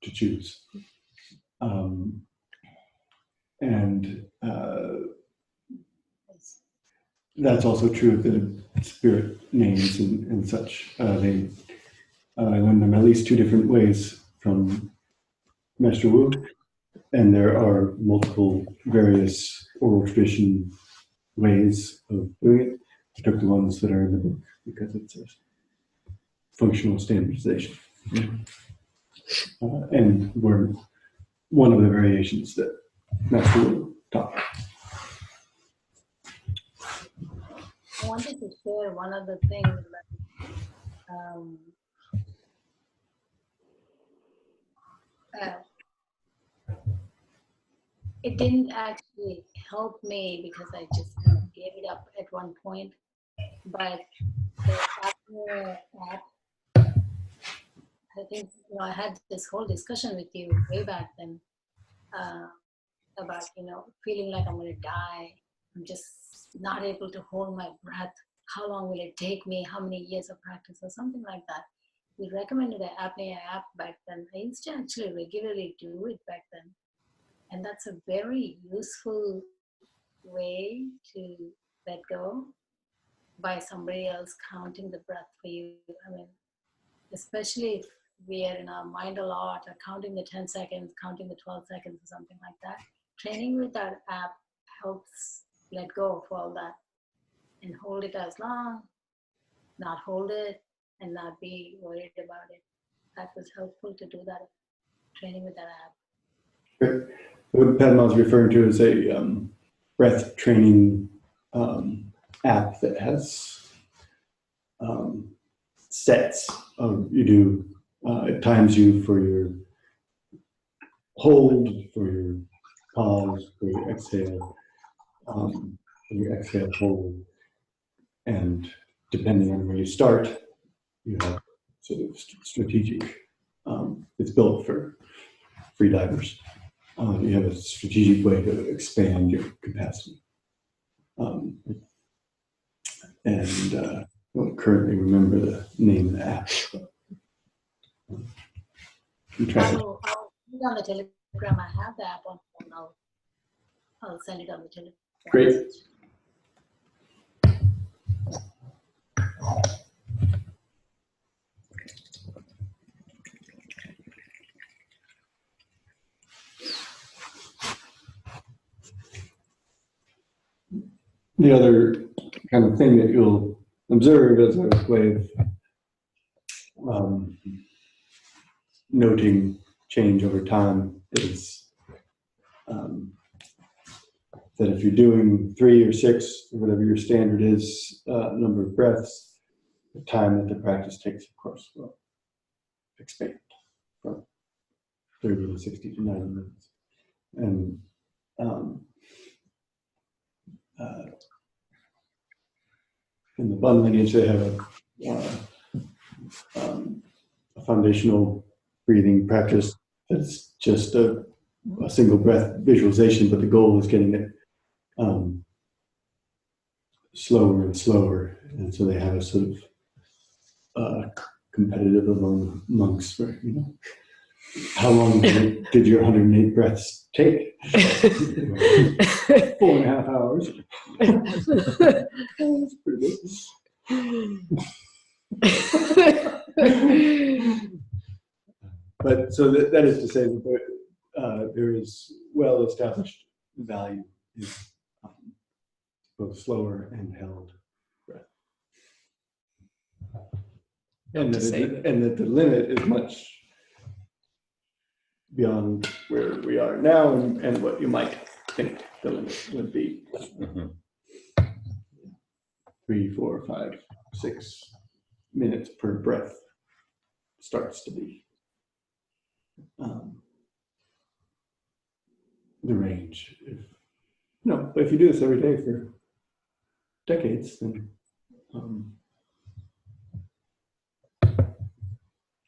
to choose. And that's also true of the spirit names and such. I learned them at least two different ways from Master Wu, and there are multiple various oral tradition ways of doing it. I took the ones that are in the book because it's a functional standardization. And were one of the variations that Master Wu taught. I wanted to share one other thing. It didn't actually help me because I just kind of gave it up at one point. But the apnea app, I think, you know, I had this whole discussion with you way back then about, you know, feeling like I'm going to die. I'm just not able to hold my breath. How long will it take me? How many years of practice or something like that? We recommended an apnea app back then. I used to actually regularly do it back then. And that's a very useful way to let go by somebody else counting the breath for you. I mean, especially if we are in our mind a lot, or counting the 10 seconds, counting the 12 seconds or something like that. Training with that app helps let go of all that and hold it as long, not hold it, and not be worried about it. That was helpful to do that training with that app. Great. What Padma's referring to is a breath training app that has sets. You do, it times you for your hold, for your pause, for your exhale, hold. And depending on where you start, you have sort of strategic, it's built for free divers. You have a strategic way to expand your capacity. I don't currently remember the name of the app. I'll put it on the Telegram. I have the app on phone. I'll send it on the Telegram. Great. The other kind of thing that you'll observe as a way of noting change over time is that if you're doing 3 or 6, or whatever your standard is, number of breaths, the time that the practice takes, of course, will expand from 30 to 60 to 90 minutes. And in the Bun lineage, they have a foundational breathing practice that's just a single breath visualization, but the goal is getting it slower and slower. And so they have a sort of competitive among monks for, how long did your 108 breaths take? 4.5 hours. That's pretty good. But so that is to say that there is well-established value in both slower and held breath. And that the limit is much beyond where we are now and what you might think the limit would be. 3, 4, 5, 6 minutes per breath starts to be the range. But if you do this every day for decades, then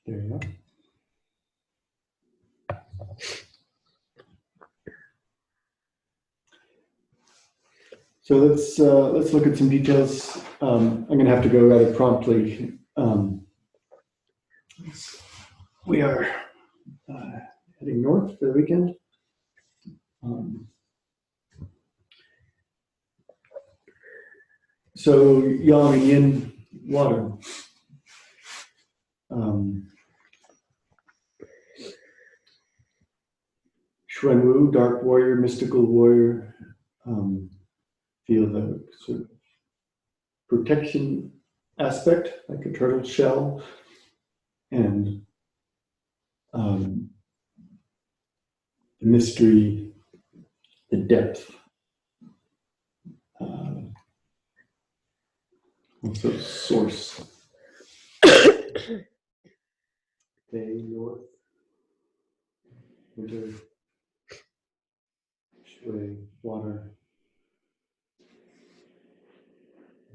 there you go. So let's look at some details. I'm going to have to go rather promptly. We are heading north for the weekend. So yang and yin water. Xuanwu, dark warrior, mystical warrior, feel the sort of protection aspect, like a turtle shell, and the mystery, the depth. Also source. Day, north, winter, shui, water.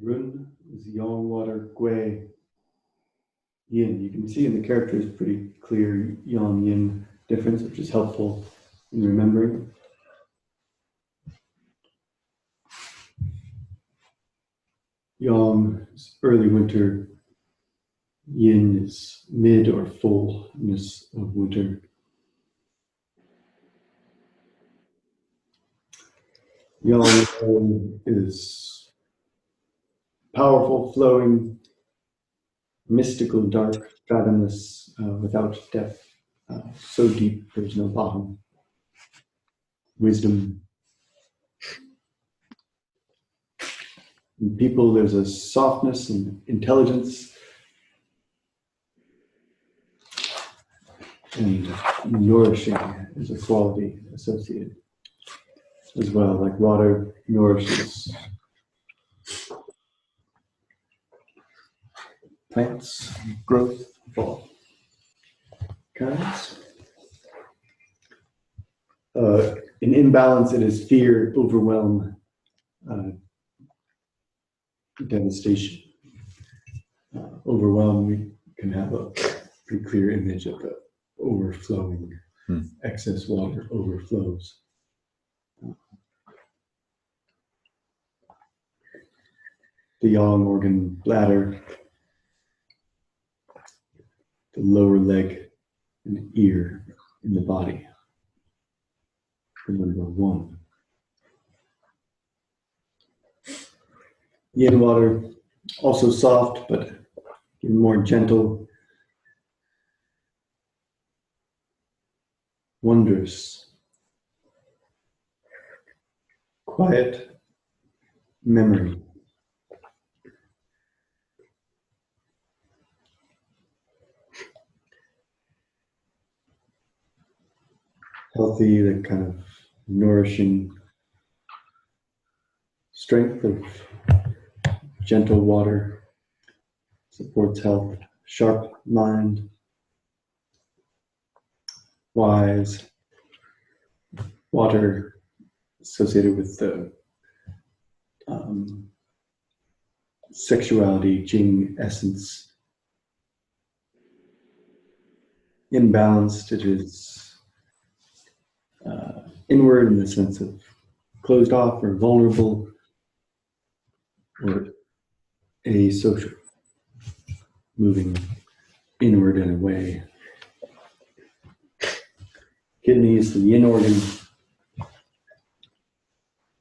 Run is yang water, gui, yin. You can see in the characters pretty clear yang yin difference, which is helpful in remembering. Yang is early winter, yin is mid or fullness of winter. Yang is powerful, flowing, mystical, dark, fathomless, without depth, so deep there's no bottom. Wisdom, In people, there's a softness and intelligence and nourishing is a quality associated as well, like water nourishes plants, growth of all kinds. In imbalance, it is fear, overwhelm, devastation. Overwhelm, we can have a pretty clear image of the overflowing, excess water overflows. The yang organ, bladder, the lower leg and ear in the body. Number 1. Yin water, also soft, but more gentle, wondrous, quiet memory. Healthy, the kind of nourishing strength of gentle water supports health. Sharp mind, wise, water associated with the sexuality, Jing essence. Imbalanced, it is inward in the sense of closed off or vulnerable or asocial, moving inward and away. Kidneys, the yin organ,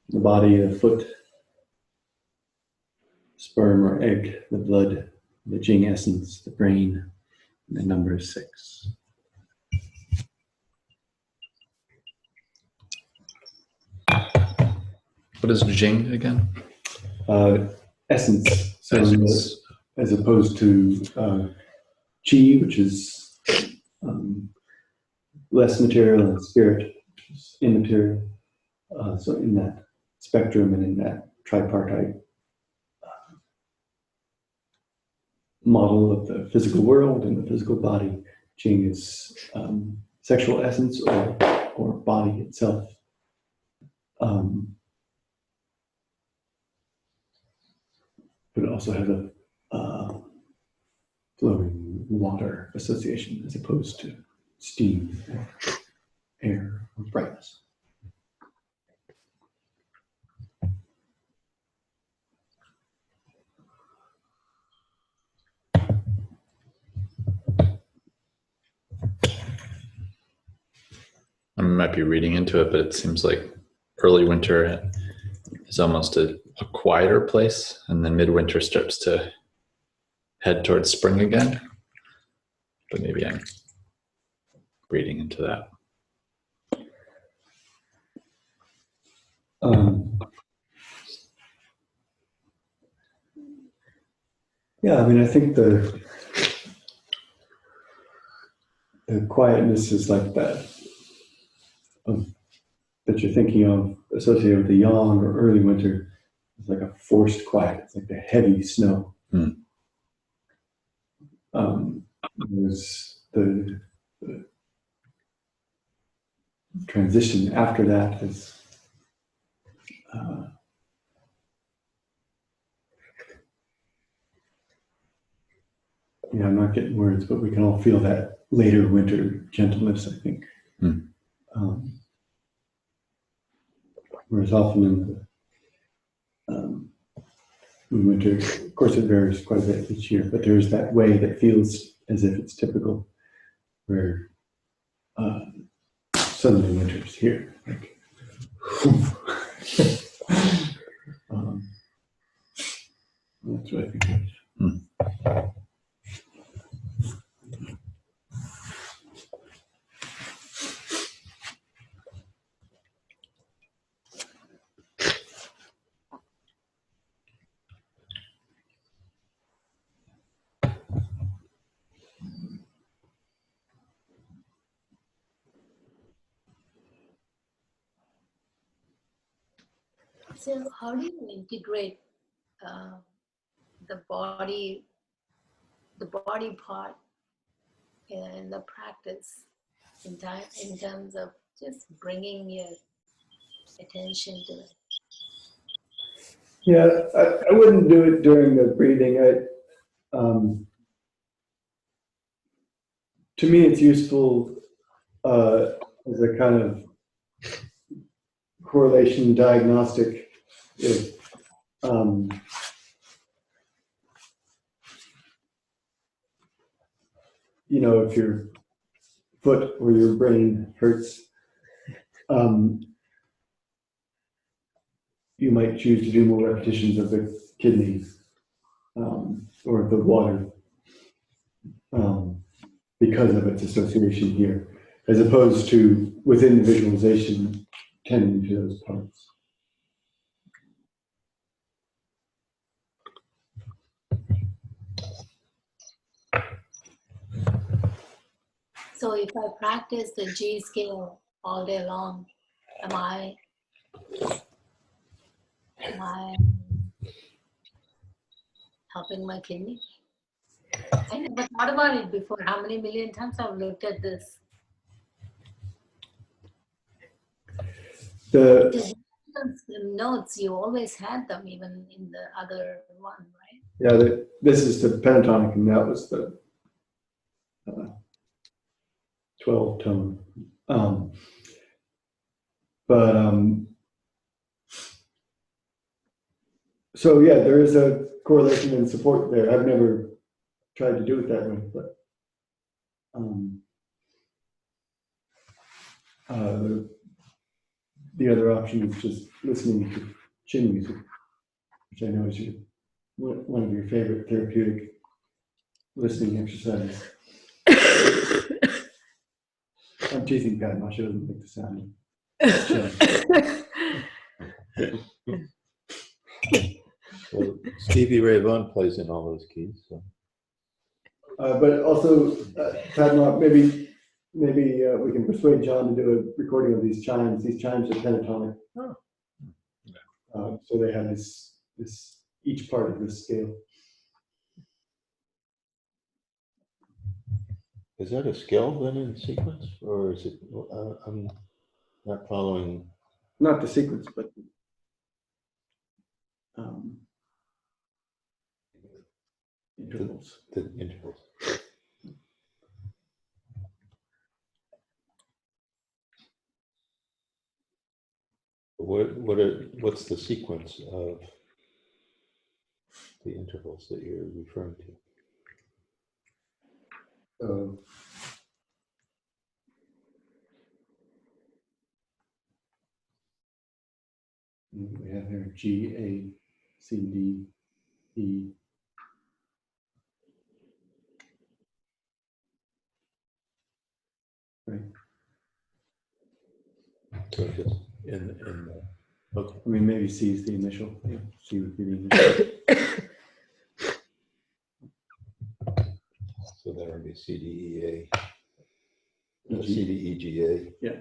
the body, the foot, sperm or egg, the blood, the Jing essence, the brain, and the number 6. What is Jing again? Essence. So Essence. as opposed to Qi, which is less material, and spirit, which is immaterial. So in that spectrum and in that tripartite model of the physical world and the physical body, Qing is sexual essence or body itself. But it also has a flowing water association as opposed to steam, air, or brightness. I might be reading into it, but it seems like early winter is almost a quieter place, and then midwinter starts to head towards spring again. But maybe I'm reading into that. Yeah, I mean, I think the quietness is like that that you're thinking of associated with the yang or early winter. It's like a forced quiet. It's like the heavy snow. There's the transition after that is I'm not getting words, but we can all feel that later winter gentleness, I think. Whereas often in winter, of course it varies quite a bit each year, but there's that way that feels as if it's typical, where suddenly winter's here. Like, that's what I think of. So how do you integrate the body part in the practice in terms of just bringing your attention to it? Yeah, I wouldn't do it during the breathing. To me, it's useful as a kind of correlation diagnostic. If you know, if your foot or your brain hurts, you might choose to do more repetitions of the kidney or the water because of its association here, as opposed to within the visualization tending to those parts. So if I practice the G scale all day long, am I helping my kidney? I never thought about it before. How many million times I've looked at this? The Notes, you always had them, even in the other one, right? yeah, this is the pentatonic, and that was the 12 tone. So yeah, there is a correlation and support there. I've never tried to do it that way, but the other option is just listening to chin music, which I know is one of your favorite therapeutic listening exercises. I'm teasing Padma, she doesn't like the sound. Well, Stevie Ray Vaughan plays in all those keys. So. But also, Padma, maybe we can persuade John to do a recording of these chimes. These chimes are pentatonic. Oh. So they have this each part of this scale. Is that a scale then in sequence, or is it? I'm not following. Not the sequence, but intervals. The intervals. What's the sequence of the intervals that you're referring to? We have here G, A, C, D, E. Right. So just in the, okay. I mean, maybe C is the initial. Yeah, C would be the initial. So that would be C, D, E, A. E, G. C, D, E, G, A. Yeah.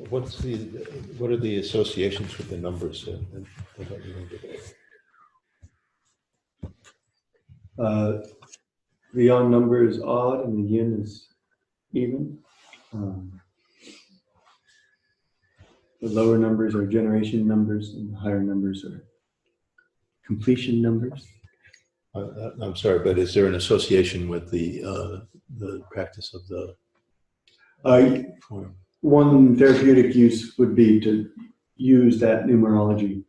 What are the associations with the numbers? The yang number is odd and the yin is even. The lower numbers are generation numbers and the higher numbers are completion numbers. I'm sorry, but is there an association with the practice of the form? One therapeutic use would be to use that numerology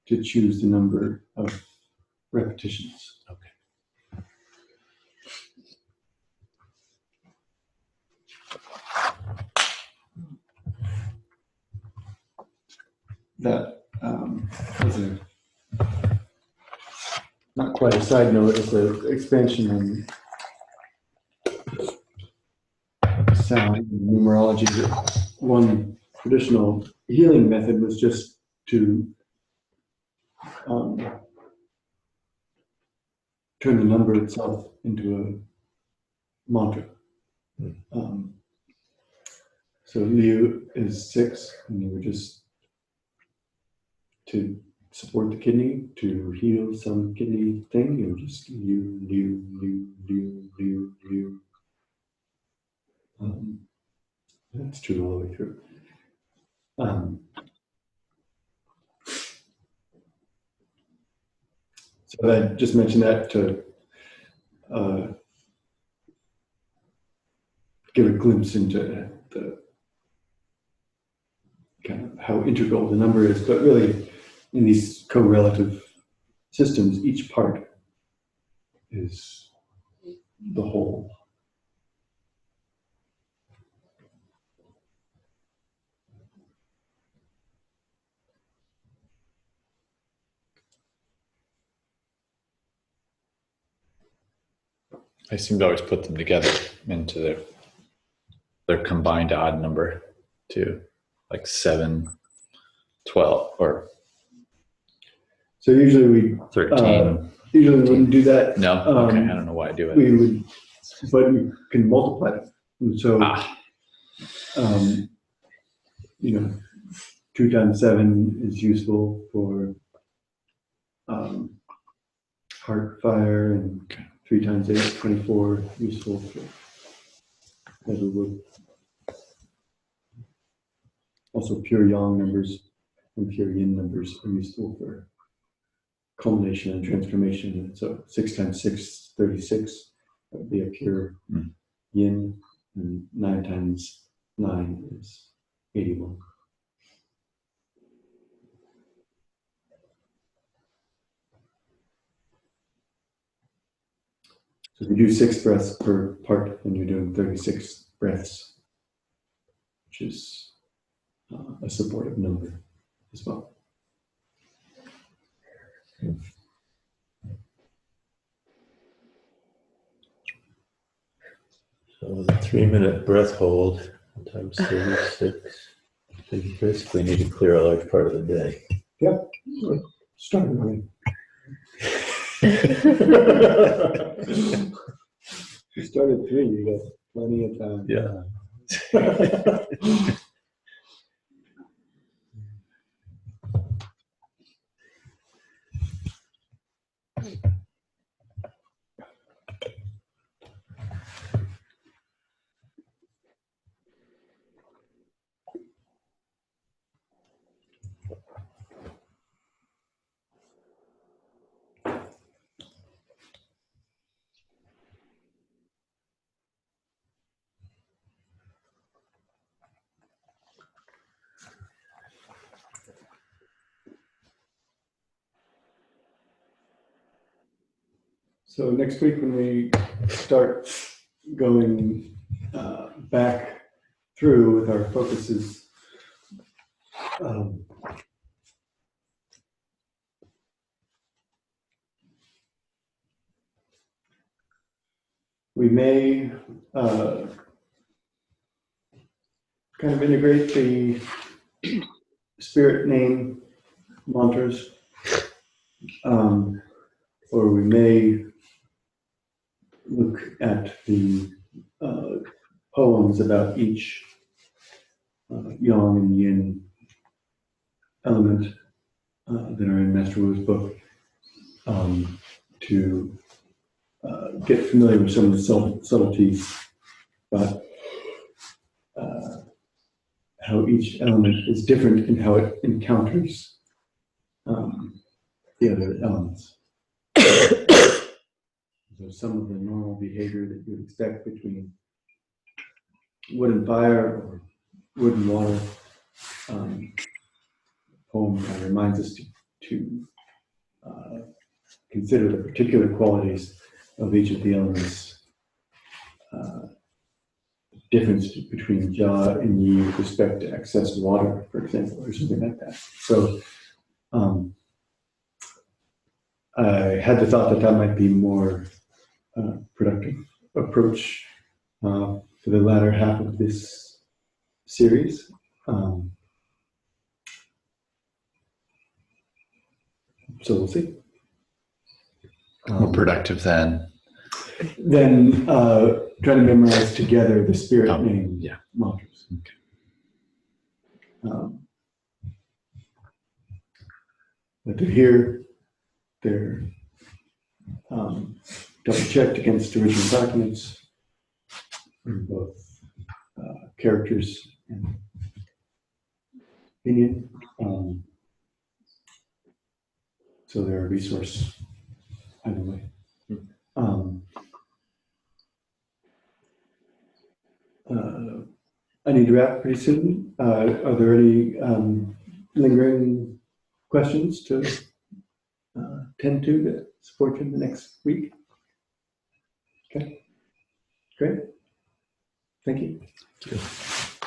to choose the number of repetitions. Okay. That is not quite a side note, it's an expansion on sound and numerology. One traditional healing method was just to turn the number itself into a mantra. So Liu is 6, and you were just to support the kidney, to heal some kidney thing, you would just Liu, Liu, Liu, Liu, Liu, Liu. That's true all the way through. So I just mentioned that to give a glimpse into the kind of how integral the number is, but really in these co-relative systems, each part is the whole. I seem to always put them together into their combined odd number too, like 7, 12, or So usually we 13. usually we wouldn't do that. No, okay, I don't know why I do it. We would, but we can multiply them. And so, you know, 2 times 7 is useful for heart fire, and 3 times 8 is 24, useful for heavy wood. Also, pure yang numbers and pure yin numbers are useful for culmination and transformation. So 6 times 6, 36. That would be a pure yin, and 9 times 9 is 81. So if you do 6 breaths per part, then you're doing 36 breaths, which is a supportive number as well. So the 3-minute breath hold times 36. So you basically need to clear a large part of the day. Yeah, start running. You started 3, you got plenty of time. Yeah. So next week when we start going back through with our focuses, we may kind of integrate the spirit name mantras, or we may look at the poems about each yang and yin element that are in Master Wu's book, to get familiar with some of the subtleties about how each element is different in how it encounters the other elements. So some of the normal behavior that you would expect between wood and fire, or wood and water, poem reminds us to consider the particular qualities of each of the elements. Difference between Jia and Yi with respect to excess water, for example, or something like that. So I had the thought that that might be more productive approach for the latter half of this series. So we'll see. More productive than. Then try to memorize together the spirit name yeah. mantras. Okay. But they're here, they're double checked against original documents, both characters and opinion. So they're a resource either way. I need to wrap pretty soon. Are there any lingering questions to tend to support you in the next week? Okay, great. Thank you. Thank you.